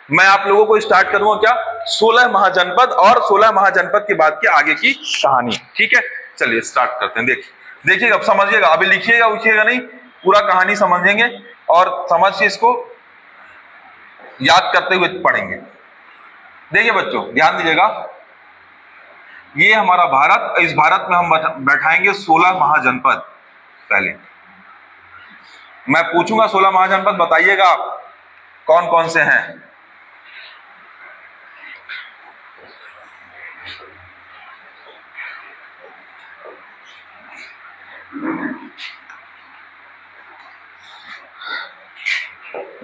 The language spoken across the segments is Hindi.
मैं आप लोगों को स्टार्ट करूंगा क्या, 16 महाजनपद और 16 महाजनपद के बाद की आगे की कहानी। ठीक है, चलिए स्टार्ट करते हैं। देखिएगा, अब समझिएगा, अभी लिखिएगा उठिएगा नहीं, पूरा कहानी समझेंगे और समझ के इसको याद करते हुए पढ़ेंगे। देखिए बच्चों ध्यान दीजिएगा, ये हमारा भारत, इस भारत में हम बैठाएंगे 16 महाजनपद। पहले मैं पूछूंगा 16 महाजनपद, बताइएगा आप कौन कौन से हैं।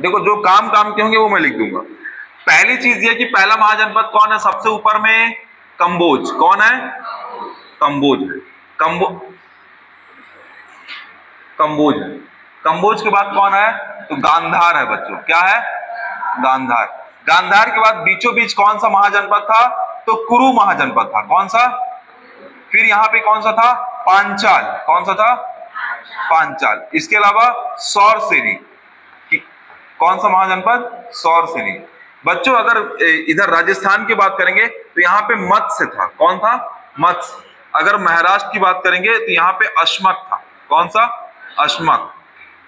देखो जो काम के होंगे वो मैं लिख दूंगा। पहली चीज ये कि पहला महाजनपद कौन है, सबसे ऊपर में कंबोज। कौन है, कंबोज है। कंबोज है। कंबोज के बाद कौन है, तो गांधार है बच्चों। क्या है, गांधार। गांधार के बाद बीचों बीच कौन सा महाजनपद था, तो कुरु महाजनपद था। कौन सा, फिर यहां पे कौन सा था, पांचाल। कौन सा था, पांचाल। इसके अलावा सौरसेनी। कौन सा महाजनपद, सौरसेनी। बच्चों अगर इधर राजस्थान की बात करेंगे तो यहाँ पे मत्स्य था। कौन था, मत्स्य। अगर महाराष्ट्र की बात करेंगे तो यहाँ पे अश्मक था। कौन सा, अश्मक।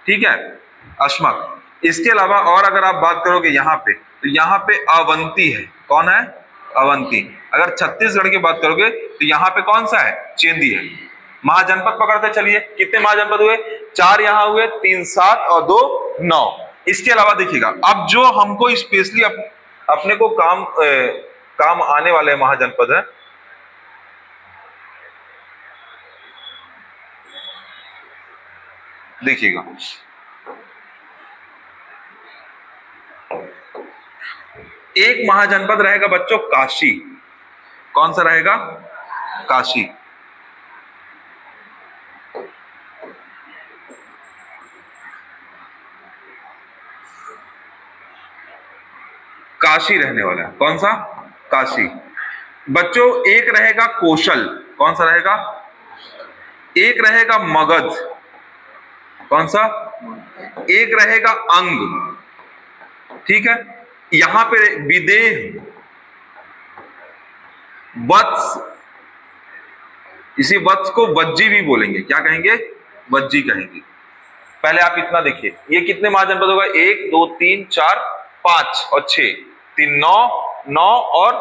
ठीक है, अश्मक। इसके अलावा और अगर आप बात करोगे यहाँ पे, तो यहाँ पे अवंती है। कौन है, अवंती। अगर छत्तीसगढ़ की बात करोगे तो यहाँ पे कौन सा है, चेंदी है। महाजनपद पकड़ते चलिए, कितने महाजनपद हुए, 4 यहाँ हुए, 3 7 और 2 9। इसके अलावा देखिएगा, अब जो हमको स्पेशली अपने को काम आने वाले महाजनपद है, देखिएगा एक महाजनपद रहेगा बच्चों काशी। कौन सा रहेगा, काशी। काशी रहने वाला है। कौन सा, काशी। बच्चों एक रहेगा कौशल। कौन सा रहेगा, एक रहेगा मगध। कौन सा, एक रहेगा अंग। ठीक है, यहां पे विदेह, वत्स। इसी वत्स को वज्जी भी बोलेंगे। क्या कहेंगे, वज्जी कहेंगे। पहले आप इतना देखिए, ये कितने महाजनपद होगा, 1 2 3 4 5 और 6, 3 9 9 और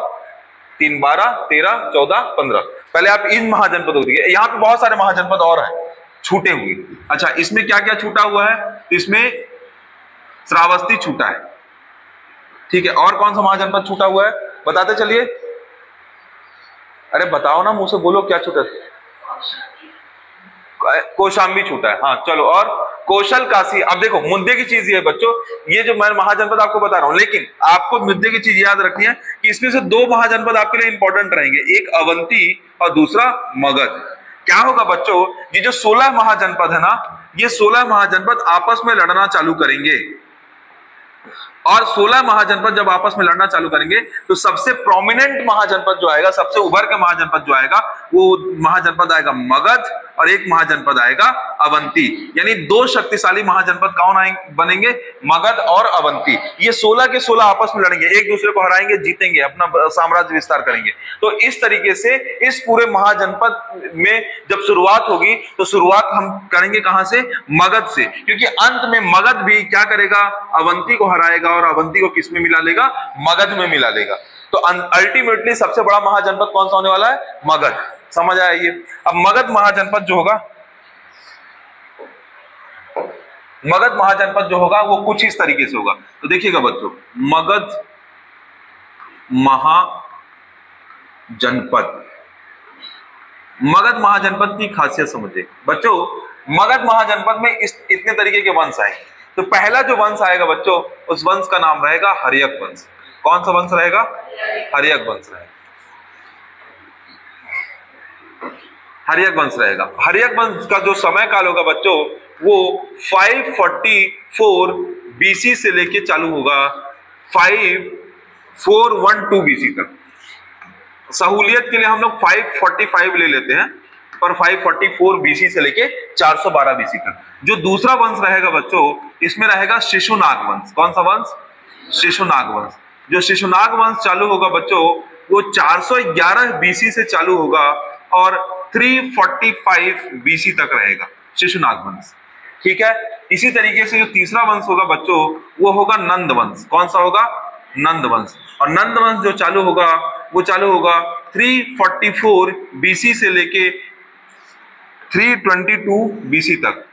3 12 13 14 15। पहले आप इन महाजनपद को देखिए, यहाँ पे बहुत सारे महाजनपद और हैं छूटे हुए। अच्छा, इसमें क्या क्या छूटा हुआ है, इसमें श्रावस्ती छूटा है। ठीक है, और कौन सा महाजनपद छूटा हुआ है, बताते चलिए। अरे बताओ ना, मुंह से बोलो, क्या छूटा, कौशाम्बी छूटा है। हाँ चलो, और कौशल, काशी। अब देखो मुद्दे की चीज ये है बच्चों, ये जो मैं महाजनपद आपको बता रहा हूं, लेकिन आपको मुद्दे की चीज याद रखनी है कि इसमें से 2 महाजनपद आपके लिए इंपॉर्टेंट रहेंगे, एक अवंती और दूसरा मगध। क्या होगा बच्चों, ये जो 16 महाजनपद है ना, ये 16 महाजनपद आपस में लड़ना चालू करेंगे। और 16 महाजनपद जब आपस में लड़ना चालू करेंगे तो सबसे प्रोमिनेंट महाजनपद जो आएगा, सबसे उभर का महाजनपद जो आएगा, वो महाजनपद आएगा मगध और एक महाजनपद आएगा अवंती। यानी 2 शक्तिशाली महाजनपद कौन बनेंगे, मगध और अवंती। ये 16 के 16 आपस में लड़ेंगे, एक दूसरे को हराएंगे, जीतेंगे, अपना साम्राज्य विस्तार करेंगे। तो इस तरीके से इस पूरे महाजनपद में जब शुरुआत होगी तो शुरुआत हम करेंगे कहां से, मगध से, क्योंकि अंत में मगध भी क्या करेगा, अवंती को हराएगा और अवंती को किस में मिला लेगा, मगध में मिला लेगा। तो अल्टीमेटली सबसे बड़ा महाजनपद कौन सा होने वाला है, मगध। समझ आया ये। अब मगध महाजनपद जो होगा, मगध महाजनपद जो होगा वो कुछ इस तरीके से होगा। तो देखिएगा बच्चों, मगध महाजनपद, मगध महाजनपद की खासियत समझिए बच्चों। मगध महाजनपद में इतने तरीके के वंश आएंगे। तो पहला जो वंश आएगा बच्चों, उस वंश का नाम रहेगा हर्यक वंश। कौन सा वंश रहेगा, हर्यक वंश रहेगा। हर्यक वंश रहेगा। हर्यक वंश का जो समय काल होगा बच्चों, वो 544 बीसी से लेके चालू होगा 5412 बीसी तक। सहूलियत के लिए हम लोग 545 ले लेते हैं, पर 544 बीसी से लेके 412 बीसी तक। जो दूसरा वंश रहेगा बच्चों, इसमें रहेगा शिशुनाग वंश। कौन सा वंश, शिशुनाग वंश। जो शिशुनाग वंश चालू होगा बच्चों वो 411 बीसी से चालू होगा और 345 बीसी तक रहेगा शिशुनाग वंश। ठीक है, इसी तरीके से जो तीसरा वंश होगा बच्चों वो होगा नंद वंश। कौन सा होगा? नंद वंश। और नंद वंश जो चालू होगा वो चालू होगा 344 बीसी से लेके 322 बीसी तक,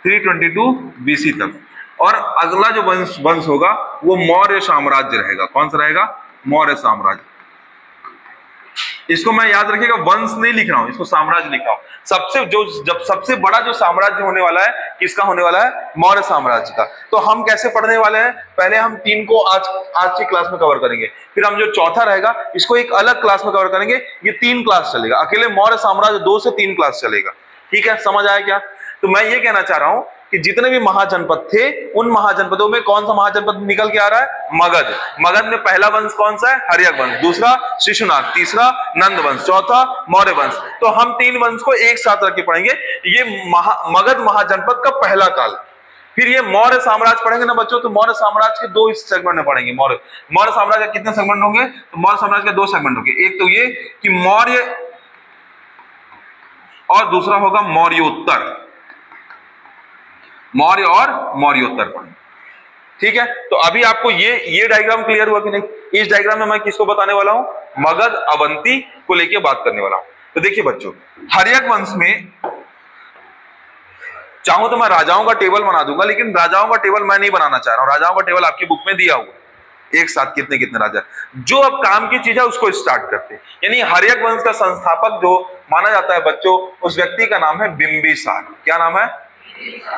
322 बीसी तक। और अगला जो वंश होगा वो मौर्य साम्राज्य रहेगा। कौन सा रहेगा? मौर्य साम्राज्य। इसको मैं याद रखिएगा, वंश नहीं लिख रहा हूं, इसको साम्राज्य लिख रहा हूं। सबसे बड़ा जो साम्राज्य होने वाला है किसका होने वाला है? मौर्य साम्राज्य का। तो हम कैसे पढ़ने वाले हैं? पहले हम 3 को आज की क्लास में कवर करेंगे, फिर हम जो चौथा रहेगा इसको एक अलग क्लास में कवर करेंगे। ये 3 क्लास चलेगा, अकेले मौर्य साम्राज्य 2 से 3 क्लास चलेगा। ठीक है, समझ आया क्या? तो मैं ये कहना चाह रहा हूं कि जितने भी महाजनपद थे उन महाजनपदों में कौन सा महाजनपद निकल के आ रहा है? मगध। मगध में पहला वंश कौन सा है? हर्यक वंश, दूसरा शिशुनाग, तीसरा नंद वंश, चौथा मौर्य वंश। तो हम 3 वंश को एक साथ रख के पढ़ेंगे। ये मगध महाजनपद का पहला काल। फिर ये मौर्य साम्राज्य पढ़ेंगे ना बच्चों, तो मौर्य साम्राज्य के 2 सेगमेंट में पढ़ेंगे। मौर्य साम्राज्य के कितने सेगमेंट होंगे? तो मौर्य साम्राज्य के 2 सेगमेंट होंगे। एक तो ये कि मौर्य और दूसरा होगा मौर्योत्तर। मौर्य और मौर्योत्तर पढ़ेंगे। ठीक है, तो अभी आपको ये डायग्राम क्लियर हुआ कि नहीं? इस डायग्राम में मैं किसको बताने वाला हूं? मगध अवंती को लेके बात करने वाला हूं। तो देखिए बच्चों, हर्यक वंश में चाहूं तो मैं राजाओं का टेबल बना दूंगा, लेकिन राजाओं का टेबल मैं नहीं बनाना चाह रहा हूं। राजाओं का टेबल आपकी बुक में दिया हुआ एक साथ कितने कितने राजा। जो अब काम की चीज है उसको स्टार्ट करते हैं। यानी हर्यक वंश का संस्थापक जो माना जाता है बच्चों, उस व्यक्ति का नाम है बिंबिसार। क्या नाम है?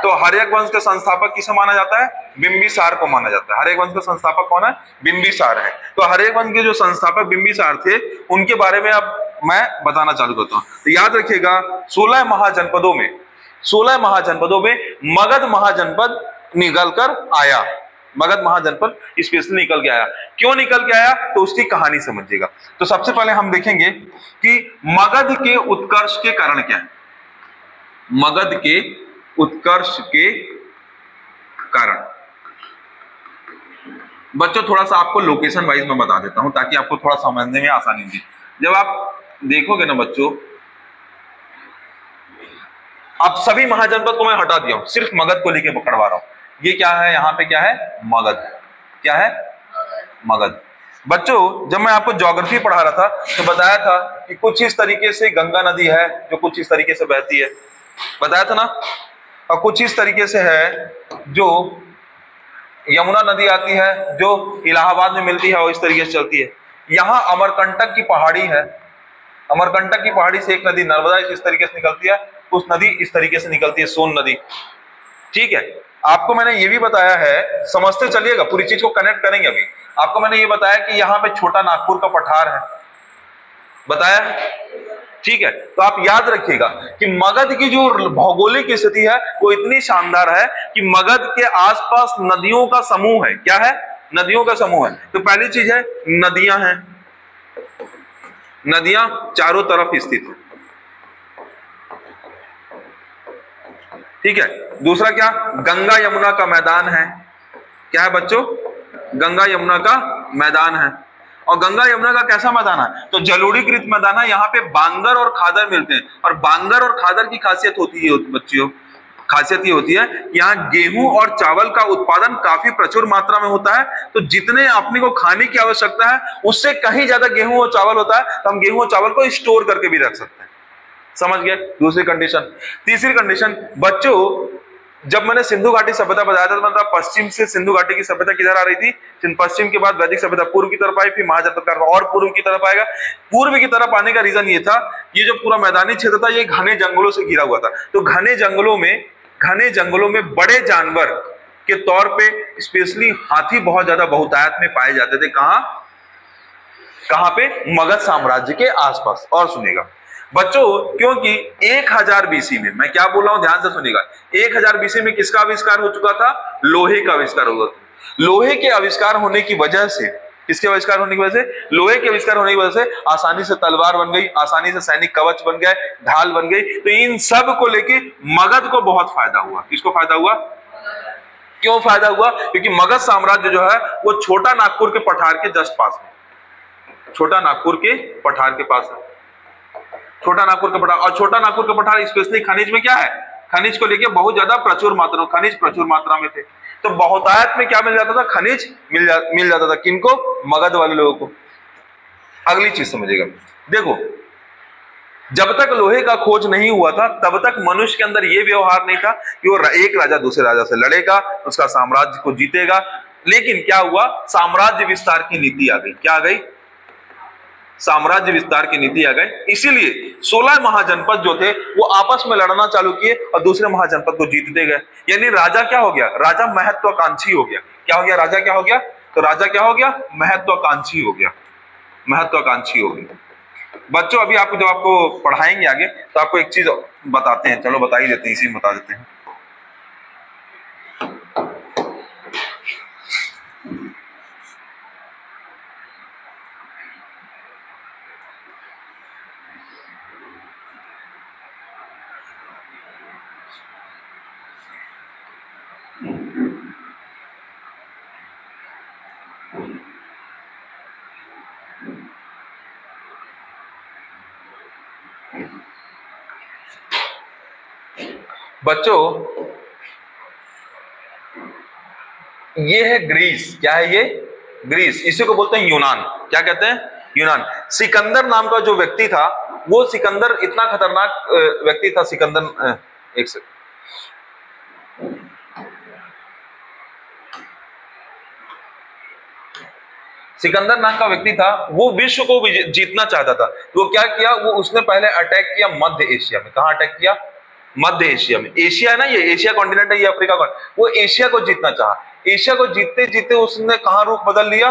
तो हर्यक वंश का संस्थापक किसे माना जाता है? बिंबिसार को माना जाता है। हर्यक वंश का संस्थापक कौन है? बिंबिसार है। तो हर्यक वंश के जो संस्थापक बिंबिसार थे उनके बारे में अब मैं बताना चालू करता हूं। तो याद रखिएगा, 16 महाजनपदों में मगध महाजनपद निकल कर आया। मगध महाजनपद स्पेशली निकल के आया। क्यों निकल के आया? तो उसकी कहानी समझिएगा। तो सबसे पहले हम देखेंगे कि मगध के उत्कर्ष के कारण क्या है। मगध के उत्कर्ष के कारण बच्चों थोड़ा सा आपको लोकेशन वाइज में बता देता हूं ताकि आपको थोड़ा समझने में आसानी होगी। जब आप देखोगे ना बच्चों, अब सभी महाजनपद को मैं हटा दिया हूं, सिर्फ मगध को लेके पकड़वा रहा हूं। ये क्या है? यहां पे क्या है? मगध। क्या है? मगध। बच्चों जब मैं आपको ज्योग्राफी पढ़ा रहा था तो बताया था कि कुछ इस तरीके से गंगा नदी है जो कुछ इस तरीके से बहती है, बताया था ना। और कुछ इस तरीके से है जो यमुना नदी आती है जो इलाहाबाद में मिलती है और इस तरीके से चलती है। यहाँ अमरकंटक की पहाड़ी है, अमरकंटक की पहाड़ी से एक नदी नर्मदा इस तरीके से निकलती है, उस नदी इस तरीके से निकलती है, सोन नदी। ठीक है, आपको मैंने ये भी बताया है, समझते चलिएगा, पूरी चीज को कनेक्ट करेंगे। अभी आपको मैंने ये बताया कि यहाँ पे छोटा नागपुर का पठार है, बताया। ठीक है, तो आप याद रखिएगा कि मगध की जो भौगोलिक स्थिति है वो इतनी शानदार है कि मगध के आसपास नदियों का समूह है। क्या है? नदियों का समूह है। तो पहली चीज है नदियां हैं, नदियां चारों तरफ स्थित है। ठीक है, दूसरा क्या? गंगा यमुना का मैदान है। क्या है बच्चों? गंगा यमुना का मैदान है। और गंगा यमुना का कैसा मैदान है? तो जलोढ़ीकृत मैदान है। यहाँ पे बांगर और खादर मिलते हैं। और बांगर और खादर की खासियत होती है बच्चियों, खासियत ये होती है यहाँ गेहूं और चावल का उत्पादन काफी प्रचुर मात्रा में होता है। तो जितने अपने को खाने की आवश्यकता है उससे कहीं ज्यादा गेहूं और चावल होता है, तो हम गेहूं और चावल को स्टोर करके भी रख सकते हैं। समझ गए? दूसरी कंडीशन। तीसरी कंडीशन बच्चों, जब मैंने सिंधु घाटी सभ्यता बताया था तो मतलब पश्चिम से सिंधु घाटी की सभ्यता किधर आ रही थी? पश्चिम के बाद वैदिक सभ्यता पूर्व की तरफ आई, फिर महाजनपद का और पूर्व की तरफ आएगा। पूर्व की तरफ आने का रीजन ये था, ये जो पूरा मैदानी क्षेत्र था ये घने जंगलों से घिरा हुआ था। तो घने जंगलों में बड़े जानवर के तौर पे स्पेशली हाथी बहुत ज्यादा बहुतायत में पाए जाते थे। कहां पे? मगध साम्राज्य के आसपास। और सुनिएगा बच्चों, क्योंकि 1000 बीसी में, मैं क्या बोल रहा हूं ध्यान से सुनिएगा, 1000 बीसी में किसका आविष्कार हो चुका था? लोहे का आविष्कार हो गया। लोहे के आविष्कार होने की वजह से, किसके आविष्कार होने की वजह से? लोहे के आविष्कार होने की वजह से आसानी से तलवार बन गई, आसानी से सैनिक कवच बन गए, ढाल बन गई। तो इन सब को लेके मगध को बहुत फायदा हुआ। किसको फायदा हुआ? क्यों फायदा हुआ? क्योंकि मगध साम्राज्य जो है वो छोटा नागपुर के पठार के जस्ट पास में, छोटा नागपुर के पठार के पास है, छोटा नागपुर का पठार। और छोटा नागपुर का पठार स्पेशली खनिज में क्या है, खनिज को लेके बहुत ज्यादा प्रचुर मात्रा में थे। तो बहुतायत में क्या मिल जाता था, खनिज मिल जाता था। किनको? मगध वाले लोगों को। अगली चीज समझिएगा, देखो जब तक लोहे का खोज नहीं हुआ था तब तक मनुष्य के अंदर यह व्यवहार नहीं था कि वो एक राजा दूसरे राजा से लड़ेगा, उसका साम्राज्य को जीतेगा। लेकिन क्या हुआ, साम्राज्य विस्तार की नीति आ गई। क्या आ गई? साम्राज्य विस्तार की नीति आ गई। इसीलिए 16 महाजनपद जो थे वो आपस में लड़ना चालू किए और दूसरे महाजनपद को जीतते गए। यानी राजा क्या हो गया, राजा महत्वाकांक्षी हो गया। क्या हो गया? राजा क्या हो गया? तो राजा क्या हो गया? महत्वाकांक्षी हो गया, महत्वाकांक्षी हो गया। बच्चों अभी आपको जब आपको पढ़ाएंगे आगे तो आपको एक चीज बताते हैं, चलो बता ही देते हैं, इसी में बता देते हैं। बच्चों ये है ग्रीस। क्या है ये? ग्रीस। इसी को बोलते हैं यूनान। क्या कहते हैं? यूनान। सिकंदर नाम का जो व्यक्ति था, वो सिकंदर इतना खतरनाक व्यक्ति था। सिकंदर, एक सेकंड, सिकंदर नाम का व्यक्ति था, वो विश्व को जीतना चाहता था। तो क्या किया, वो उसने पहले अटैक किया मध्य एशिया में। कहां अटैक किया? मध्य एशिया में। एशिया है ना, ये एशिया कॉन्टिनेंट है, ये अफ्रीका कॉन्टिनेंट। वो एशिया को जीतना चाहा। एशिया को जीतते जीतते उसने कहां रूप बदल लिया?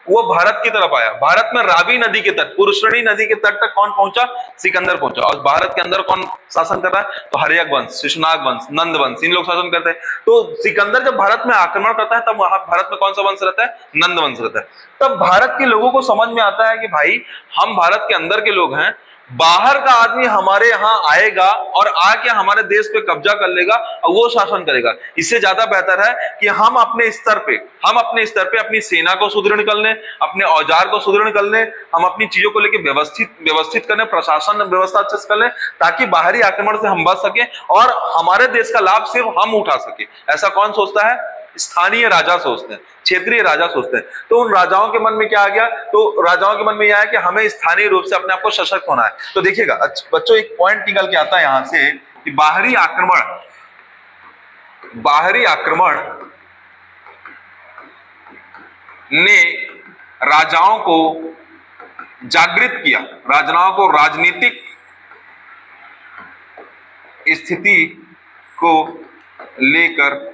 वो भारत की तरफ आया। भारत में रावी नदी के तट, पुरुषणी नदी के तट तक कौन पहुंचा? सिकंदर पहुंचा। और भारत के अंदर कौन शासन कर रहा है? तो हर्यक वंश, शिशुनाग वंश, नंद वंश, इन लोग शासन करते हैं। तो सिकंदर जब भारत में आक्रमण करता है तब वहां भारत में कौन सा वंश रहता है? नंद वंश रहता है। तब भारत के लोगों को समझ में आता है कि भाई हम भारत के अंदर के लोग हैं, बाहर का आदमी हमारे यहाँ आएगा और आके हमारे देश पे कब्जा कर लेगा और वो शासन करेगा। इससे ज्यादा बेहतर है कि हम अपने स्तर पे अपनी सेना को सुदृढ़ कर लें, अपने औजार को सुदृढ़ कर लें, हम अपनी चीजों को लेकर व्यवस्थित करें, प्रशासन व्यवस्था अच्छे से कर लें, ताकि बाहरी आक्रमण से हम बच सके और हमारे देश का लाभ सिर्फ हम उठा सके। ऐसा कौन सोचता है? स्थानीय राजा सोचते हैं, क्षेत्रीय राजा सोचते हैं। तो उन राजाओं के मन में क्या आ गया? तो राजाओं के मन में यह है कि हमें स्थानीय रूप से अपने आप को सशक्त होना है। तो देखिएगा बच्चों, एक पॉइंट निकल के आता है यहां से कि बाहरी आक्रमण ने राजाओं को जागृत किया, राजाओं को राजनीतिक स्थिति को लेकर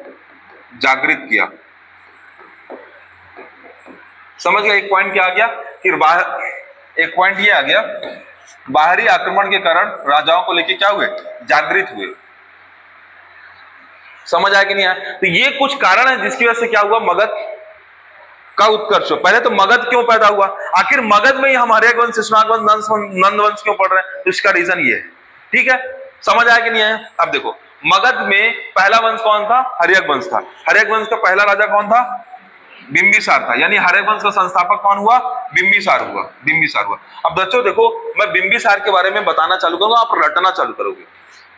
जागृत किया। समझ गए? एक पॉइंट क्या आ गया कि एक पॉइंट ये आ गया, बाहरी आक्रमण के कारण राजाओं को लेकर क्या हुए? जागृत हुए। समझ आया कि नहीं आया? तो ये कुछ कारण है जिसकी वजह से क्या हुआ, मगध का उत्कर्ष। पहले तो मगध क्यों पैदा हुआ? आखिर मगध में ही हम हर्यक वंश, शिशुनाग वंश, नंद वंश क्यों पढ़ रहे हैं? तो इसका रीजन ये है। ठीक है, समझ आया कि नहीं आया? अब देखो, मगध में पहला वंश कौन था? हर्यक वंश था। हर्यक वंश का पहला राजा कौन था? बिंबिसार था। यानी हर्यक वंश का संस्थापक कौन हुआ? बिंबिसार हुआ। बिंबिसार हुआ। अब बच्चों देखो, मैं बिंबिसार के बारे में बताना चालू करूंगा, आप रटना चालू करोगे।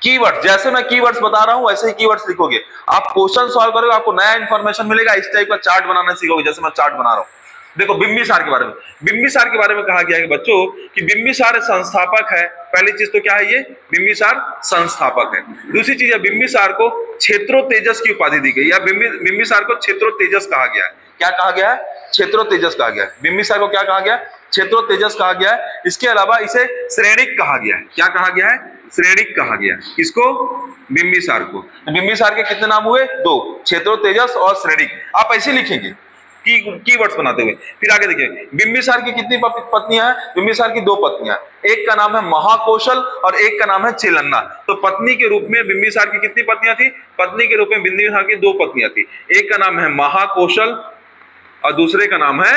कीवर्ड, जैसे मैं कीवर्ड्स बता रहा हूं वैसे ही कीवर्ड्स लिखोगे। आप क्वेश्चन सॉल्व करोगे, आपको नया इंफॉर्मेशन मिलेगा, इस टाइप का चार्ट बनाना सीखोगे, जैसे मैं चार्ट बना रहा हूं। देखो बिंबिसार के बारे में, बिंबिसार के बारे में कहा गया है बच्चों कि बिंबिसार संस्थापक है। पहली चीज तो क्या है, ये बिंबिसार संस्थापक है। दूसरी चीज है, बिंबिसार को क्षेत्रो तेजस की उपाधि दी गई, या बिंबिसार को क्षेत्रो तेजस कहा गया है। क्या कहा गया है? क्षेत्रो तेजस कहा गया है। बिंबिसार को क्या कहा गया? क्षेत्रो तेजस कहा गया है। इसके अलावा इसे श्रेणिक कहा गया है। क्या कहा गया है? श्रेणिक कहा गया। किसको? बिंबिसार को। बिंबिसार के कितने नाम हुए? 2, क्षेत्रो तेजस और श्रेणिक। आप ऐसे लिखेंगे कीवर्ड्स बनाते हुए। फिर आगे देखिए, बिंबिसार की कितनी पत्नियां हैं? बिंबिसार की 2 पत्नियां। एक का नाम है महाकौशल और एक का नाम है चेलन्ना। तो पत्नी के रूप में बिंबिसार की कितनी पत्नियां थी? पत्नी के रूप में बिंबिसार की 2 पत्नियां थी। एक का नाम है महाकौशल और दूसरे का नाम है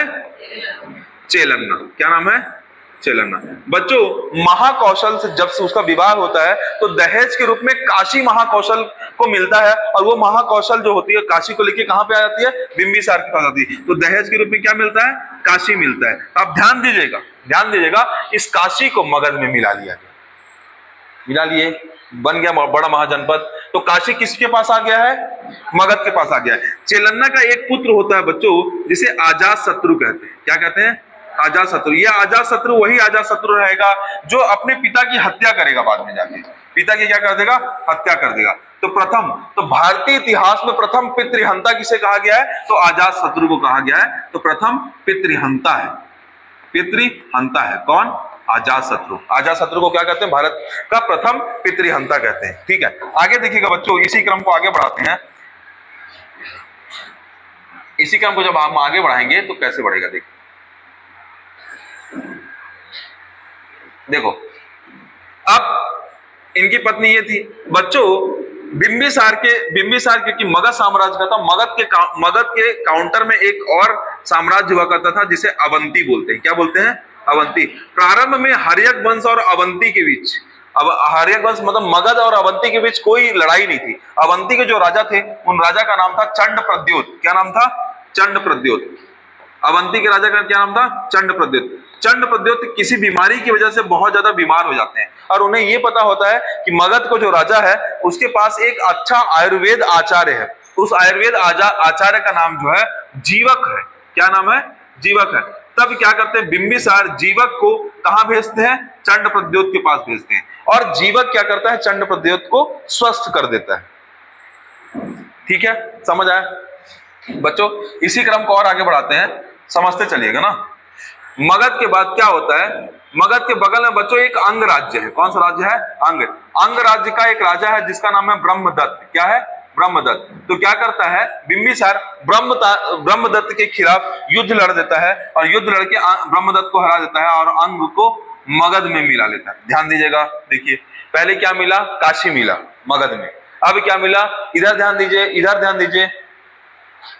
चेलन्ना। क्या नाम है? चेलन्ना। बच्चों महाकौशल से जब से उसका विवाह होता है तो दहेज के रूप में काशी महाकौशल को मिलता है, और वो महाकौशल जो होती है काशी को लेके कहां पे आ जाती है, बिंबिसार के पास आती है। तो दहेज के रूप में क्या मिलता है, काशी मिलता है। अब ध्यान दीजिएगा, इस काशी को मगध में मिला लिया गया, मिला लिए, बन गया बड़ा महाजनपद। तो काशी किसके पास आ गया है, मगध के पास आ गया है। चेलन्ना का एक पुत्र होता है बच्चों जिसे अजातशत्रु कहते हैं। क्या कहते हैं, अजातशत्रु। ये अजातशत्रु वही अजातशत्रु रहेगा जो अपने पिता की हत्या करेगा बाद में जाके, पिता की क्या कर देगा, हत्या कर देगा। तो भारतीय इतिहास में प्रथम पितृहंता किसे कहा गया है, तो अजातशत्रु को कहा गया है। तो प्रथम पितृहंता है, पितृहंता है कौन, अजातशत्रु। अजातशत्रु को क्या कहते हैं, भारत का प्रथम पितृहंता कहते हैं। ठीक है, आगे देखिएगा बच्चों, इसी क्रम को आगे बढ़ाते हैं। इसी क्रम को जब हम आगे बढ़ाएंगे तो कैसे बढ़ेगा, देखो अब इनकी पत्नी ये थी बच्चों, बिंबिसार क्योंकि मगध साम्राज्य का था, मगध के काउंटर में एक और साम्राज्य हुआ करता था जिसे अवंती बोलते हैं। क्या बोलते हैं, अवंती। प्रारंभ में हर्यक वंश और अवंती के बीच, अब हर्यक वंश मतलब मगध और अवंती के बीच कोई लड़ाई नहीं थी। अवंती के जो राजा थे उन राजा का नाम था चंडप्रद्योत। क्या नाम था, चंडप्रद्योत। अवंती के राजा का क्या नाम था, चंडप्रद्योत। चंडप्रद्योत किसी बीमारी की वजह से बहुत ज्यादा बीमार हो जाते हैं, और उन्हें यह पता होता है कि मगध को जो राजा है उसके पास एक अच्छा आयुर्वेद आचार्य है। उस आयुर्वेद आचार्य का नाम जो है जीवक है। क्या नाम है, जीवक है। तब क्या करते हैं, बिंबिसार जीवक को कहां भेजते हैं, चंडप्रद्योत के पास भेजते हैं, और जीवक क्या करता है, चंडप्रद्योत को स्वस्थ कर देता है। ठीक है, समझ आया बच्चों। इसी क्रम को और आगे बढ़ाते हैं, समझते चलिएगा ना। मगध के बाद क्या होता है, मगध के बगल में बच्चों एक अंग राज्य है। कौन सा राज्य है, अंग राज्य का एक राजा है जिसका नाम है ब्रह्मदत्त। क्या है, ब्रह्मदत्त। तो क्या करता है बिंबिसार, ब्रह्मदत्त के खिलाफ युद्ध लड़ देता है, और युद्ध लड़के ब्रह्मदत्त को हरा देता है और अंग को मगध में मिला लेता है। ध्यान दीजिएगा, देखिए पहले क्या मिला, काशी मिला मगध में। अब क्या मिला, इधर ध्यान दीजिए,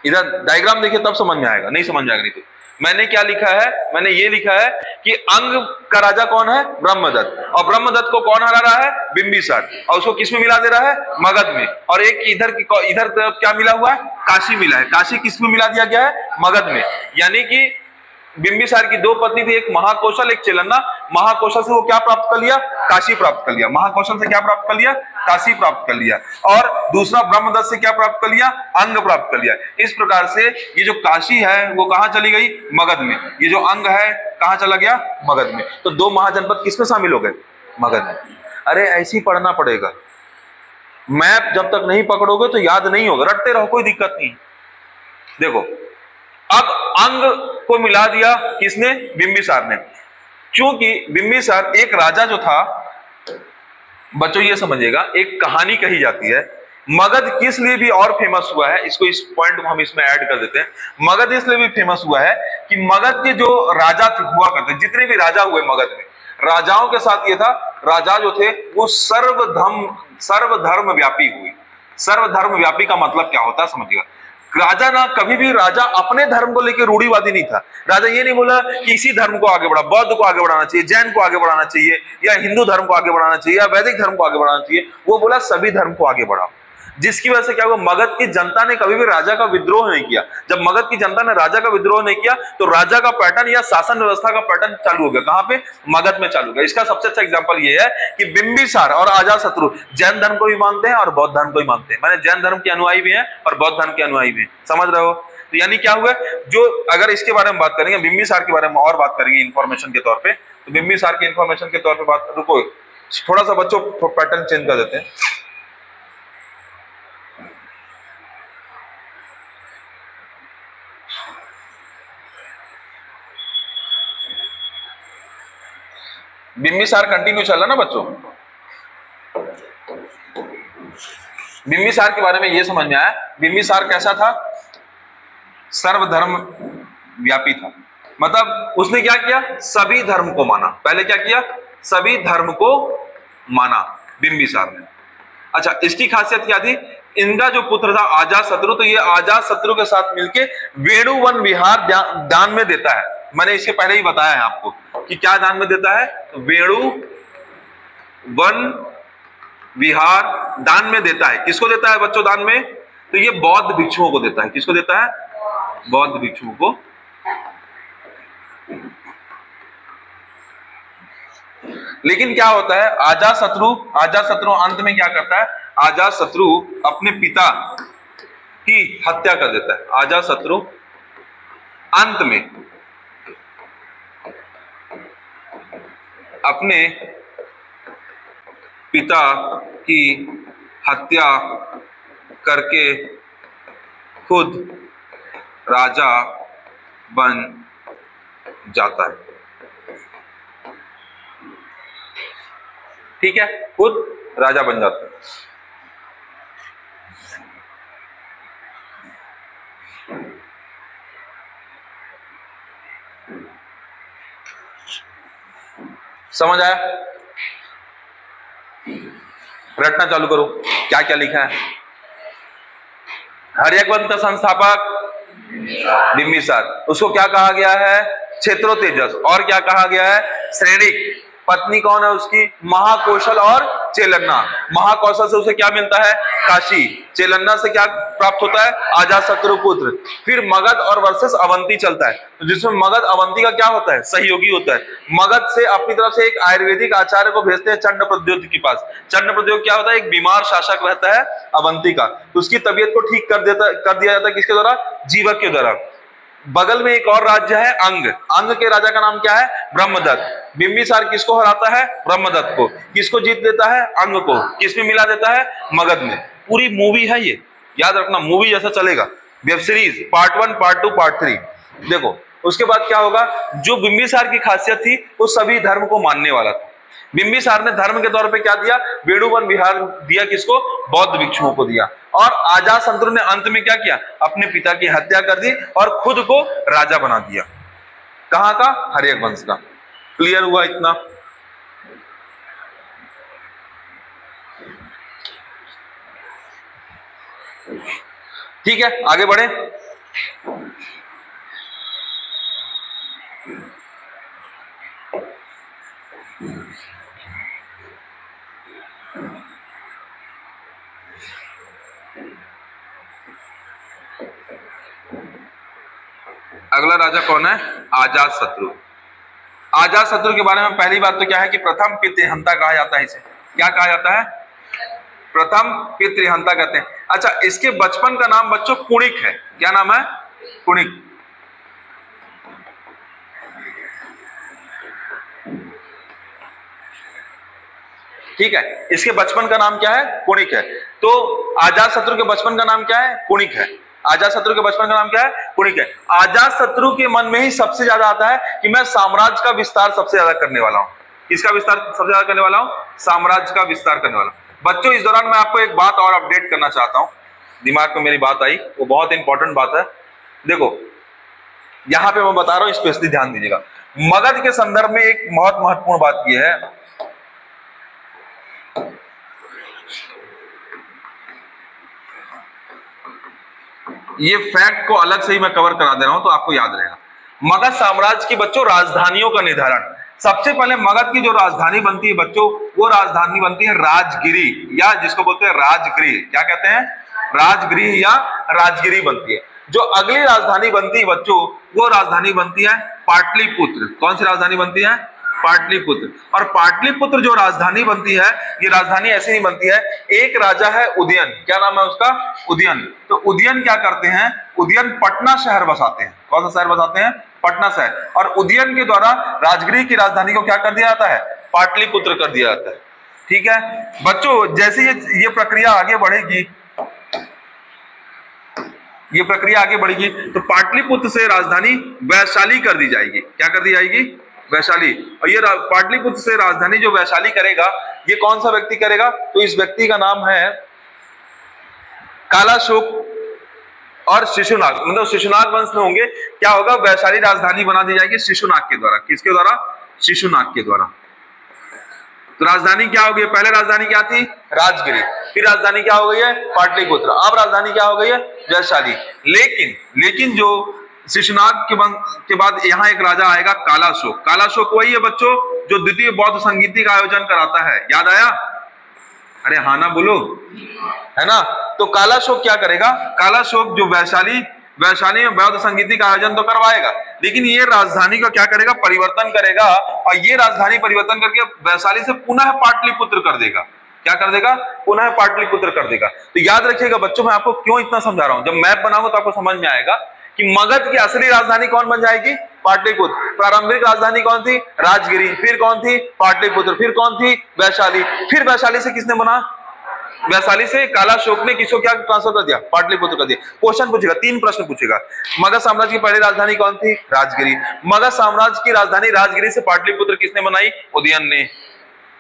इधर डायग्राम देखिए तब समझ में आएगा, नहीं समझ में आएगा नहीं तो। मैंने क्या लिखा है, मैंने ये लिखा है कि अंग का राजा कौन है, ब्रह्मदत्त, और ब्रह्मदत्त को कौन हरा रहा है, बिंबिसार, और उसको किस में मिला दे रहा है, मगध में। और एक इधर क्या मिला हुआ है, काशी मिला है। काशी किस में मिला दिया गया है, मगध में। यानी कि बिंबिसार की दो पत्नी थी, एक महाकौशल एक चेलन्ना। महाकौशल से वो क्या प्राप्त कर लिया, काशी प्राप्त कर लिया। महाकौशल से क्या प्राप्त कर लिया, काशी प्राप्त कर लिया। और दूसरा ब्रह्मदत्त से क्या प्राप्त कर लिया, अंग प्राप्त कर लिया। इस प्रकार से ये जो काशी है वो कहां चली गई, मगध में। ये जो अंग है कहां चला गया, मगध में। तो दो महाजनपद किसमें शामिल हो गए, मगध में। अरे ऐसे ही पढ़ना पड़ेगा, मैप जब तक नहीं पकड़ोगे तो याद नहीं होगा, रटते रहो, कोई दिक्कत नहीं। देखो अब अंग को मिला दिया किसने, बिंबिसार ने। क्योंकि बिंबिसार एक राजा जो था बच्चों, ये समझिएगा, एक कहानी कही जाती है। मगध किस लिए भी और फेमस हुआ है, इसको, इस पॉइंट को हम इसमें ऐड कर देते हैं। मगध इसलिए भी फेमस हुआ है कि मगध के जो राजा हुआ करते, जितने भी राजा हुए मगध में, राजाओं के साथ ये था, राजा जो थे वो सर्वधर्म व्यापी हुए। सर्वधर्म व्यापी का मतलब क्या होता है समझिएगा। राजा ना कभी भी राजा अपने धर्म को लेकर रूढ़िवादी नहीं था। राजा ये नहीं बोला कि इसी धर्म को आगे बढ़ा, बौद्ध को आगे बढ़ाना चाहिए, जैन को आगे बढ़ाना चाहिए, या हिंदू धर्म को आगे बढ़ाना चाहिए, या वैदिक धर्म को आगे बढ़ाना चाहिए। वो बोला सभी धर्म को आगे बढ़ाओ। जिसकी वजह से क्या हुआ, मगध की जनता ने कभी भी राजा का विद्रोह नहीं किया। जब मगध की जनता ने राजा का विद्रोह नहीं किया तो राजा का पैटर्न या शासन व्यवस्था का पैटर्न चालू हो गया। कहां पे, मगध में चालू हो गया। इसका सबसे अच्छा एग्जांपल ये है कि बिंबिसार और अजातशत्रु जैन धर्म को भी मानते हैं और बौद्ध धर्म को भी मानते हैं। मैंने जैन धर्म के अनुयायी भी हैं और बौद्ध धर्म के अनुयायी भी हैं, समझ रहे हो। तो यानी क्या हुआ, जो अगर इसके बारे में बात करेंगे, बिंबिसार के बारे में और बात करेंगे इंफॉर्मेशन के तौर पर, तो बिंबिसार के इंफॉर्मेशन के तौर पर बात, रुको थोड़ा सा बच्चों पैटर्न चेंज कर देते हैं। बिंबिसार कंटिन्यू चल रहा ना बच्चों। बिंबिसार के बारे में ये समझ में आया, बिंबिसार कैसा था, सर्वधर्म व्यापी था। मतलब उसने क्या किया, सभी धर्म को माना। पहले क्या किया, सभी धर्म को माना बिंबिसार ने। अच्छा, इसकी खासियत क्या थी, इनका जो पुत्र था अजातशत्रु, तो ये अजातशत्रु के साथ मिलके वेणुवन विहार दान में देता है। मैंने इसके पहले ही बताया है आपको, कि क्या दान में देता है, तो वेणु वन विहार दान में देता है। किसको देता है बच्चों दान में, तो ये बौद्ध भिक्षुओं को देता है। किसको देता है, बौद्ध भिक्षुओं को। लेकिन क्या होता है, अजातशत्रु अंत में क्या करता है, अजातशत्रु अपने पिता की हत्या कर देता है। अजातशत्रु अंत में अपने पिता की हत्या करके खुद राजा बन जाता है। ठीक है, खुद राजा बन जाता है। समझ आया, रटना चालू करो क्या क्या लिखा है। हर्यकवंश का संस्थापक बिंबिसार, उसको क्या कहा गया है, क्षेत्रो तेजस। और क्या कहा गया है, श्रेणिक। पत्नी कौन है उसकी, महाकौशल और चेलन्ना। महाकौशल से उसे क्या मिलता है, काशी। चेलन्ना से क्या प्राप्त होता है, अजातशत्रु पुत्र। फिर मगध और वर्सेस अवंती चलता है, तो जिसमें मगध अवंती का क्या होता है, सहयोगी होता है। मगध से अपनी तरफ से एक आयुर्वेदिक आचार्य को भेजते हैं चंड प्रद्योत के पास। चंड प्रद्योत क्या होता है, एक बीमार शासक रहता है अवंती का, तो उसकी तबीयत को ठीक कर दिया जाता है। किसके द्वारा, जीवक के द्वारा। बगल में एक और राज्य है अंग। अंग के राजा का नाम क्या है, ब्रह्मदत्त। बिंबिसार किसको हराता है, ब्रह्मदत्त को। किसको जीत देता है, अंग को। किसमें मिला देता है, मगध में। पूरी मूवी है ये, याद रखना, मूवी जैसा चलेगा। Web series part 1 part 2 part 3। देखो उसके बाद क्या होगा, जो बिंबिसार की खासियत थी वो सभी धर्म को मानने वाला था। बिंबिसार ने धर्म के तौर पे क्या दिया, वेणुवन विहार दिया। किसको, बौद्ध भिक्षुओं को दिया। और अजातशत्रु ने अंत में क्या किया, अपने पिता की हत्या कर दी और खुद को राजा बना दिया। कहां का, हर्यक वंश का। क्लियर हुआ इतना। ठीक है, आगे बढ़े। अगला राजा कौन है, अजातशत्रु। अजातशत्रु के बारे में पहली बात तो क्या है कि प्रथम पितृहंता कहा जाता है इसे। क्या कहा जाता है, प्रथम पितृहंता कहते हैं। अच्छा, इसके बचपन का नाम बच्चों कुणिक है। क्या नाम है, कुणिक। ठीक है, इसके बचपन का नाम क्या है, कुणिक है। तो अजातशत्रु के बचपन का नाम क्या है, कुणिक है। अजातशत्रु के बचपन का नाम क्या है, कुणिक है। अजातशत्रु के मन में ही सबसे ज्यादा आता है कि मैं साम्राज्य का विस्तार सबसे ज्यादा करने वाला हूं। किसका विस्तार सबसे ज्यादा करने वाला हूं, साम्राज्य का विस्तार करने वाला हूं। बच्चों इस दौरान मैं आपको एक बात और अपडेट करना चाहता हूं, दिमाग में मेरी बात आई, वो बहुत इंपॉर्टेंट बात है। देखो यहां पे मैं बता रहा हूं, स्पेशली ध्यान दीजिएगा। मगध के संदर्भ में एक बहुत महत्वपूर्ण बात यह है, ये फैक्ट को अलग से ही मैं कवर करा दे रहा हूं तो आपको याद रहेगा। मगध साम्राज्य की बच्चों राजधानियों का निर्धारण, सबसे पहले मगध की जो राजधानी बनती है बच्चों, वो राजधानी बनती है राजगिरी, या जिसको बोलते हैं राजगृह। क्या कहते हैं, राजगृह या राजगिरी बनती है। जो अगली राजधानी बनती है बच्चों, वो राजधानी बनती है पाटलिपुत्र। कौन सी राजधानी बनती है, पाटलिपुत्र। और पाटलिपुत्र जो राजधानी बनती है, ये राजधानी ऐसे नहीं बनती है। एक राजा है उदयन, क्या नाम है उसका, उदयन। तो उदयन क्या करते हैं, उदयन पटना शहर बसाते हैं। कौन सा शहर बसाते हैं, पटना शहर। और उदयन के द्वारा राजगिरी की राजधानी को क्या कर दिया जाता है, पाटलिपुत्र कर दिया जाता है। ठीक है बच्चों, जैसे ये प्रक्रिया आगे बढ़ेगी, ये प्रक्रिया आगे बढ़ेगी, तो पाटलिपुत्र से राजधानी वैशाली कर दी जाएगी। क्या कर दी जाएगी, वैशाली। और ये पाटलिपुत्र से राजधानी जो वैशाली करेगा, ये कौन सा व्यक्ति करेगा, तो इस व्यक्ति का नाम है कालाशोक और शिशुनाग। मतलब शिशुनाग वंश में होंगे। क्या होगा, वैशाली राजधानी बना दी जाएगी शिशुनाग के द्वारा। किसके द्वारा, शिशुनाग के द्वारा। तो राजधानी क्या हो गई, पहले राजधानी क्या थी, राजगिरी। फिर राजधानी क्या हो गई है, पाटलिपुत्र। अब राजधानी क्या हो गई है, वैशाली। लेकिन जो शिशुनाग के बाद यहाँ एक राजा आएगा कालाशोक। कालाशोक वही है बच्चों जो द्वितीय बौद्ध संगीति का आयोजन कराता है, याद आया? अरे हाँ ना बोलो, है ना? तो कालाशोक क्या करेगा? कालाशोक जो वैशाली में बौद्ध संगीति का आयोजन तो करवाएगा, लेकिन ये राजधानी का क्या करेगा? परिवर्तन करेगा, और ये राजधानी परिवर्तन करके वैशाली से पुनः पाटलिपुत्र कर देगा। क्या कर देगा? पुनः पाटलिपुत्र कर देगा। तो याद रखिएगा बच्चों, मैं आपको क्यों इतना समझा रहा हूं, जब मैप बनाऊंगा तो आपको समझ में आएगा कि मगध की असली राजधानी कौन बन जाएगी? पाटलिपुत्र। प्रारंभिक राजधानी कौन थी? राजगिरी। फिर कौन थी? पाटलिपुत्र। फिर कौन थी? वैशाली। फिर वैशाली से किसने बना? वैशाली से कालाशोक ने किसको क्या ट्रांसफर कर दिया? पाटलिपुत्र कर दिया। क्वेश्चन पूछेगा, 3 प्रश्न पूछेगा। मगध साम्राज्य की पहली राजधानी कौन थी? राजगिरी। मगध साम्राज्य की राजधानी राजगिरी से पाटलिपुत्र किसने बनाई? उदयन ने।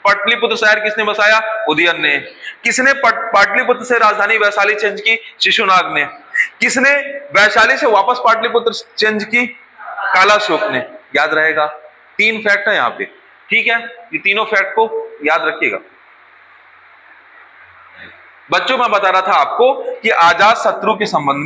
पाटलिपुत्र शहर किसने बसाया? उदयन ने। किसने पाटलिपुत्र से राजधानी वैशाली चेंज की? शिशुनाग ने। किसने वैशाली से वापस पाटलिपुत्र चेंज की? कालाशोक ने। याद रहेगा, 3 फैक्ट है यहाँ पे, ठीक है? ये तीनों फैक्ट को याद रखिएगा बच्चों। मैं बता रहा था आपको कि अजातशत्रु के संबंध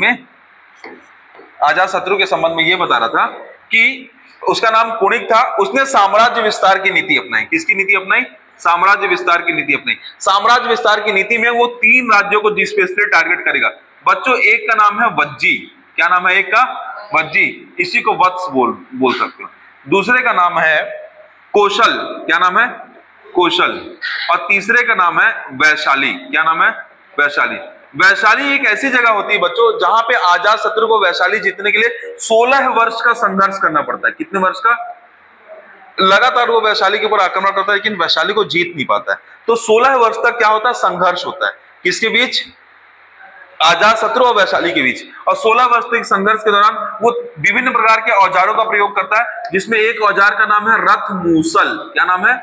में ये बता रहा था कि उसका नाम कुणिक था, उसने साम्राज्य विस्तार की नीति अपनाई। किसकी नीति अपनाई? साम्राज्य विस्तार की नीति अपनाई। साम्राज्य विस्तार की नीति में वो 3 राज्यों को स्पेशली टारगेट करेगा बच्चों। एक का नाम है वज्जी। क्या नाम है एक का? वज्जी। इसी को वत्स बोल सकते हो। दूसरे का नाम है कौशल। क्या नाम है? कौशल। और तीसरे का नाम है वैशाली। क्या नाम है? वैशाली। वैशाली एक ऐसी जगह होती है बच्चों जहां पे अजातशत्रु को वैशाली जीतने के लिए 16 वर्ष का संघर्ष करना पड़ता है। कितने वर्ष का? लगातार वो वैशाली के ऊपर आक्रमण करता है, लेकिन वैशाली को जीत नहीं पाता है। तो 16 वर्ष तक क्या होता है? संघर्ष होता है। किसके बीच? अजातशत्रु और वैशाली के बीच। और 16 वर्ष तक संघर्ष के दौरान वो विभिन्न प्रकार के औजारों का प्रयोग करता है, जिसमें एक औजार का नाम है रथ मूसल। क्या नाम है?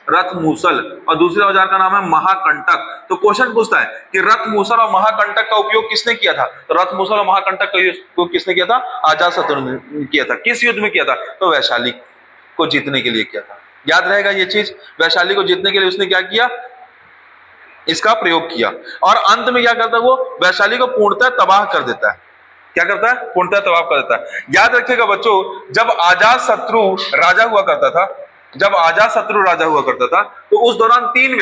रथ मूसल। और दूसरे औजार का नाम है महाकंटक। तो क्वेश्चन पूछता है कि रथ मूसल और महाकंटक का उपयोग किसने किया था? तो रथ मूसल और महाकंटक का उपयोग किसने किया था? अजातशत्रु ने किया था। किस युद्ध में किया था? तो वैशाली को जीतने के लिए किया था। याद रहेगा ये चीज। वैशाली को जीतने के लिए उसने क्या किया? इसका प्रयोग किया। और अंत में क्या करता है? वो वैशाली को पूर्णतः तबाह कर देता है। क्या करता है? पूर्णतः तबाह कर देता है। याद रखिएगा बच्चों, जब अजातशत्रु राजा हुआ करता था, तो उस दौरान 3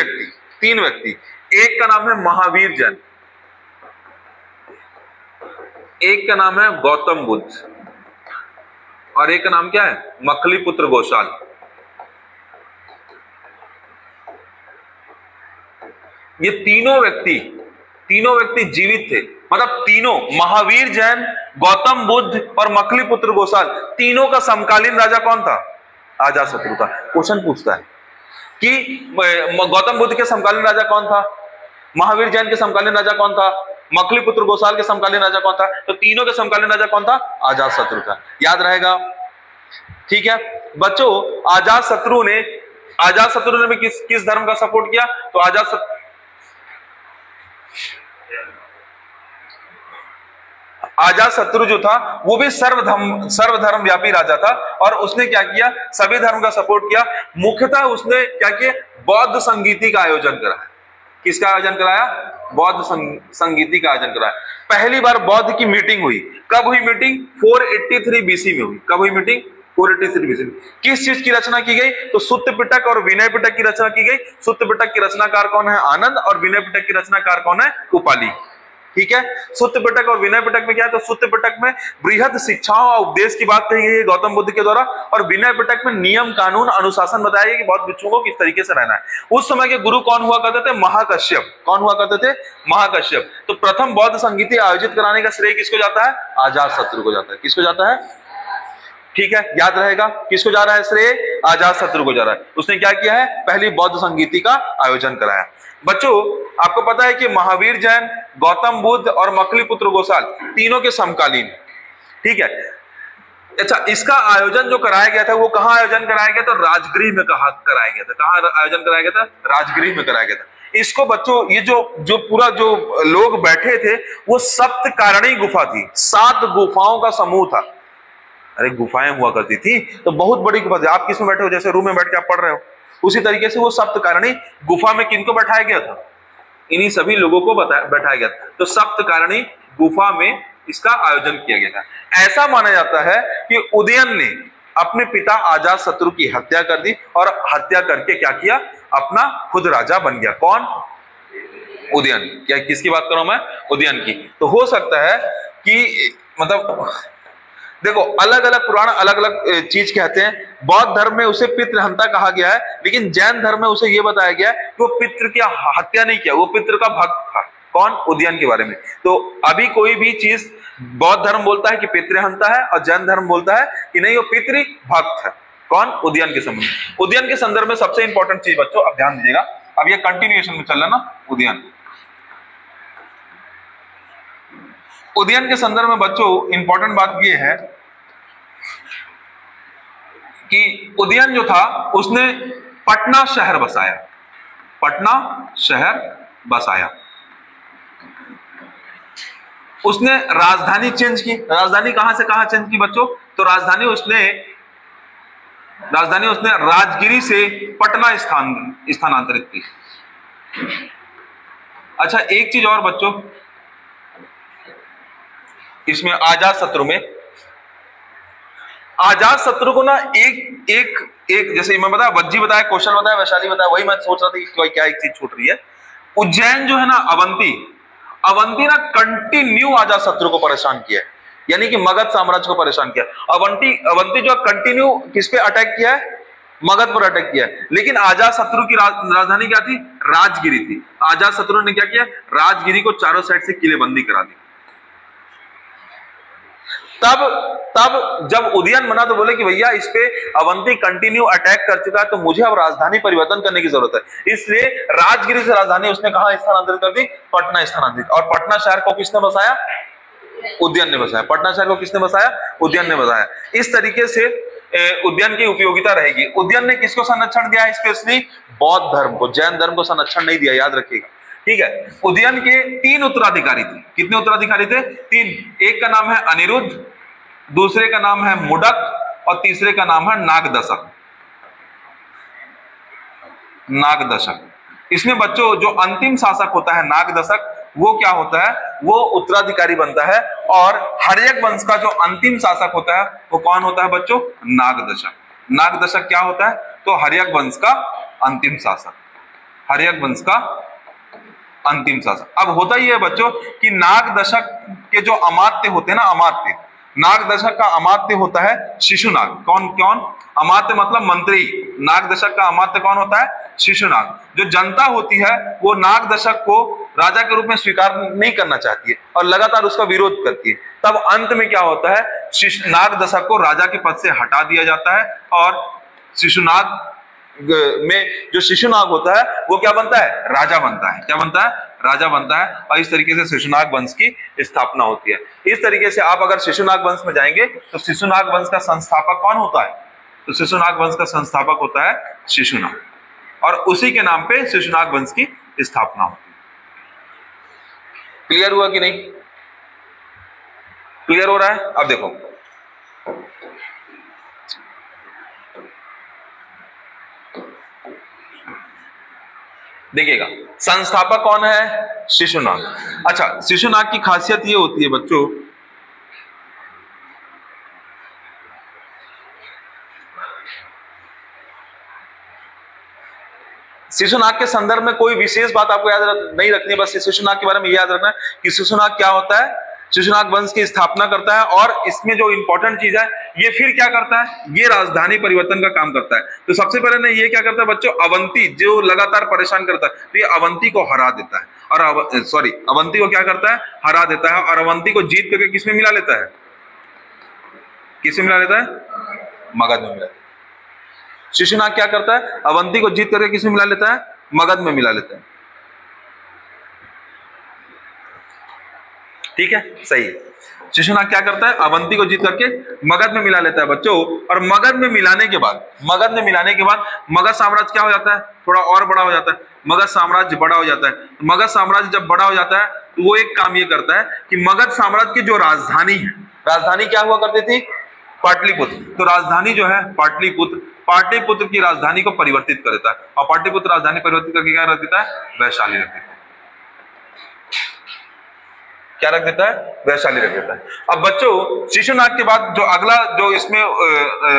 व्यक्ति, एक का नाम है महावीर जैन, एक का नाम है गौतम बुद्ध, और एक का नाम क्या है? मखलीपुत्र गोशाल। ये तीनों व्यक्ति जीवित थे। मतलब तीनों, महावीर जैन, गौतम बुद्ध और मखलीपुत्र गोशाल, तीनों का समकालीन राजा कौन था? अजातशत्रु था। क्वेश्चन पूछता है कि गौतम बुद्ध के समकालीन राजा कौन था? महावीर जैन के समकालीन राजा कौन था? मखलीपुत्र गोशाल के समकालीन राजा कौन था? तो तीनों के समकालीन राजा कौन था? अजातशत्रु था। याद रहेगा, ठीक है बच्चों। अजातशत्रु ने भी किस धर्म का सपोर्ट किया? तो अजातशत्रु जो था वो भी सर्वधर्म व्यापी राजा था, और उसने क्या किया? सभी धर्म का सपोर्ट किया। मुख्यतः उसने क्या किया? बौद्ध संगीति का आयोजन कराया। किसका आयोजन कराया? बौद्ध संगीति का आयोजन कराया। पहली बार बौद्ध की मीटिंग हुई। कब हुई मीटिंग? 483 बीसी में हुई। कब हुई मीटिंग? 483 बीसी में। किस चीज की रचना की गई? तो सुत्त पिटक और विनय पिटक की रचना की गई। सुत्त पिटक की रचनाकार कौन है? आनंद। और विनय पिटक की रचनाकार कौन है? उपाली। ठीक है। सुत्त पिटक और विनय पिटक में क्या है? तो सुत्त पिटक में बृहद शिक्षाओं और उपदेश की बात कही गई है गौतम बुद्ध के द्वारा, और विनय पिटक में नियम कानून अनुशासन बताया गया कि बौद्ध भिक्षुओं को किस तरीके से रहना है। उस समय के गुरु कौन हुआ करते थे? महाकश्यप। कौन हुआ करते थे? महाकश्यप। तो प्रथम बौद्ध संगीति आयोजित कराने का श्रेय किसको जाता है? अजातशत्रु को जाता है। किसको जाता है? ठीक है, याद रहेगा किसको जा रहा है श्रेय? अजातशत्रु को जा रहा है। उसने क्या किया है? पहली बौद्ध संगीति का आयोजन कराया। बच्चों आपको पता है कि महावीर जैन, गौतम बुद्ध और मखलीपुत्र गोशाल तीनों के समकालीन, ठीक है। अच्छा, इसका आयोजन जो कराया गया था वो कहाँ आयोजन कराया गया? तो राजगृह में कराया गया था। कहाँ आयोजन कराया गया था? राजगृह में कराया गया था। इसको बच्चों, ये जो पूरा जो लोग बैठे थे वो सप्तकारणी गुफा थी। 7 गुफाओं का समूह था। अरे गुफाएं हुआ करती थी तो बहुत बड़ी गुफा थी। आप किस में बैठे हो? जैसे रूम में बैठ के आप पढ़ रहे हो, उसी तरीके से वो सप्तकारणी गुफा में किनको बैठाया गया था? इन्हीं सभी लोगों को बैठाया गया था। तो सप्तकारणी गुफा में इसका आयोजन किया गया था। ऐसा माना जाता है कि उदयन ने अपने पिता अजातशत्रु की हत्या कर दी और हत्या करके क्या किया, अपना खुद राजा बन गया। कौन? उदयन। क्या किसकी बात कर रहा हूं मैं? उदयन की। तो हो सकता है कि मतलब देखो अलग अलग पुराण अलग अलग चीज कहते हैं। बौद्ध धर्म में उसे पितृहंता कहा गया है, लेकिन जैन धर्म में उसे यह बताया गया है कि वो पितृ की हत्या नहीं किया, वो पितृ का भक्त था। कौन? उदयन के बारे में। तो अभी कोई भी चीज बौद्ध धर्म बोलता है कि पितृहंता है और जैन धर्म बोलता है कि नहीं वो पितृ भक्त है। कौन? उदयन के संबंध। उदयन के संदर्भ में सबसे इंपॉर्टेंट चीज बच्चों अब ध्यान दीजिएगा, अब ये कंटिन्यूएशन में चल रहा ना उदयन। उदयन के संदर्भ में बच्चों इंपॉर्टेंट बात यह है कि उदयन जो था उसने पटना शहर बसाया, पटना शहर बसाया। उसने राजधानी चेंज की। राजधानी कहां से कहां चेंज की बच्चों? तो राजधानी उसने राजगिरी से पटना स्थानांतरित की। अच्छा एक चीज और बच्चों, इसमें अजातशत्रु में अजातशत्रु को ना एक जैसे मैं बताया, वज्जी बताया, कौशल बताया, वैशाली बताया, वही मैं सोच रहा था कि क्या एक चीज छूट रही है। उज्जैन जो है ना, अवंती ना कंटिन्यू अजातशत्रु को परेशान किया है, यानी कि मगध साम्राज्य को परेशान किया। अवंती जो कंटिन्यू किस पे अटैक किया है? मगध पर अटैक किया है। लेकिन अजातशत्रु की राजधानी क्या थी? राजगिरी थी। अजातशत्रु ने क्या किया? राजगिरी को चारों साइड से किलेबंदी करा दी। तब जब उदयन बना तो बोले कि भैया इस पे अवंती कंटिन्यू अटैक कर चुका है, तो मुझे अब राजधानी परिवर्तन करने की जरूरत है। इसलिए राजगिरी से राजधानी उसने कहां स्थानांतरित कर दी? पटना स्थानांतरित। और पटना शहर को किसने बसाया? उदयन ने बसाया। पटना शहर को किसने बसाया? उदयन ने बसाया। इस तरीके से उदयन की उपयोगिता रहेगी। उदयन ने किसको संरक्षण दिया? स्पेशली बौद्ध धर्म को, जैन धर्म को संरक्षण नहीं दिया, याद रखिएगा। ठीक है। उदयन के 3 उत्तराधिकारी थे। कितने उत्तराधिकारी थे? 3। एक का नाम है अनिरुद्ध, दूसरे का नाम है मुडक और तीसरे का नाम है नागदशक। नागदशक। इसमें बच्चों जो अंतिम शासक होता है नागदशक, वो क्या होता है? वो उत्तराधिकारी बनता है। और हर्यक वंश का जो अंतिम शासक होता है वो कौन होता है बच्चों? नागदशक। नागदशक क्या होता है? तो हर्यक वंश का अंतिम शासक, हर्यक वंश का अंतिम शासक। अब होता ही है बच्चों कि नागदशक के जो अमात्य होते हैं ना, अमात्य, नागदशक का अमात्य होता है शिशुनाग। कौन? अमात्य मतलब मंत्री। नागदशक का अमात्य कौन होता है? शिशुनाग। जो जनता होती है वो नागदशक को राजा के रूप में स्वीकार नहीं करना चाहती है और लगातार उसका विरोध करती है। तब अंत में क्या होता है? नागदशक को राजा के पद से हटा दिया जाता है और शिशुनाग में जो शिशुनाग होता है वो क्या बनता है? राजा बनता है। क्या बनता है? राजा बनता है। और इस तरीके से शिशुनाग वंश की स्थापना होती है। इस तरीके से आप अगर शिशुनाग वंश में जाएंगे तो शिशुनाग वंश का संस्थापक कौन होता है? तो शिशुनाग वंश का संस्थापक होता है शिशुनाग, और उसी के नाम पे शिशुनाग वंश की स्थापना होती है। क्लियर हुआ कि नहीं? क्लियर हो रहा है? अब देखो देखिएगा, संस्थापक कौन है? शिशुनाग। अच्छा, शिशुनाग की खासियत ये होती है बच्चों, शिशुनाग के संदर्भ में कोई विशेष बात आपको याद नहीं रखनी है, बस शिशुनाग के बारे में याद रखना है कि शिशुनाग क्या होता है? शिशुनाग वंश की स्थापना करता है। और इसमें जो इंपॉर्टेंट चीज है, ये फिर क्या करता है? ये राजधानी परिवर्तन का काम करता है। तो सबसे पहले ना ये क्या करता है बच्चों? अवंती जो लगातार परेशान करता है, तो ये अवंती को हरा देता है। और अवंती को क्या करता है? हरा देता है। और अवंती को जीत करके किसमें मिला लेता है? किसमें मिला लेता है? मगध में मिला। शिशुनाग क्या करता है? अवंती को जीत करके किसमें मिला लेता है? मगध में मिला लेता है। ठीक है, सही है। शिशुनाग क्या करता है? अवंती को जीत करके मगध में मिला लेता है बच्चों। और मगध में मिलाने के बाद मगध साम्राज्य क्या हो जाता है? थोड़ा और बड़ा हो जाता है। मगध साम्राज्य बड़ा हो जाता है। मगध साम्राज्य जब बड़ा हो जाता है तो वो एक काम ये करता है कि मगध साम्राज्य की जो राजधानी है, राजधानी क्या हुआ करती थी? पाटलिपुत्र। तो राजधानी जो है पाटलिपुत्र की राजधानी को परिवर्तित कर देता है। और पाटलिपुत्र राजधानी परिवर्तित करके क्या रख देता है? वैशाली रख देता है। क्या रख देता है? वैशाली रख देता है। अब बच्चों शिशुनाग के बाद जो अगला जो इसमें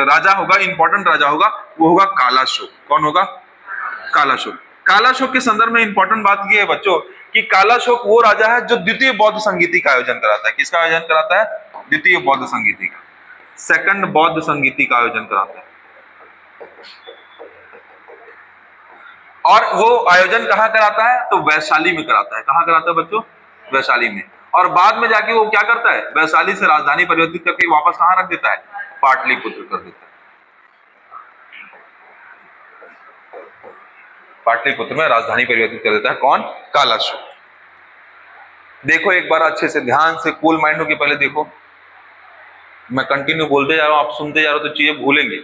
राजा होगा, इंपॉर्टेंट राजा होगा, वो होगा कालाशोक। कौन होगा? कालाशोक। कालाशोक के संदर्भ में इंपॉर्टेंट बात यह है बच्चों कि कालाशोक वो राजा है जो द्वितीय बौद्ध संगीति का आयोजन कराता है। किसका आयोजन कराता है? द्वितीय बौद्ध संगीति का, सेकंड बौद्ध संगीति का आयोजन कराता है। और वो आयोजन कहां कराता है? तो वैशाली में कराता है। कहां कराता है बच्चों? वैशाली में। और बाद में जाके वो क्या करता है? वैशाली से राजधानी परिवर्तित करके वापस कहां रख देता है? पाटलिपुत्र कर देता है। पाटलिपुत्र में राजधानी परिवर्तित कर देता है। कौन? कालाशोक। देखो एक बार अच्छे से ध्यान से, कूल माइंड होके पहले देखो, मैं कंटिन्यू बोलते जा रहा हूं, आप सुनते जा रहे हो तो चीजें भूलेंगे।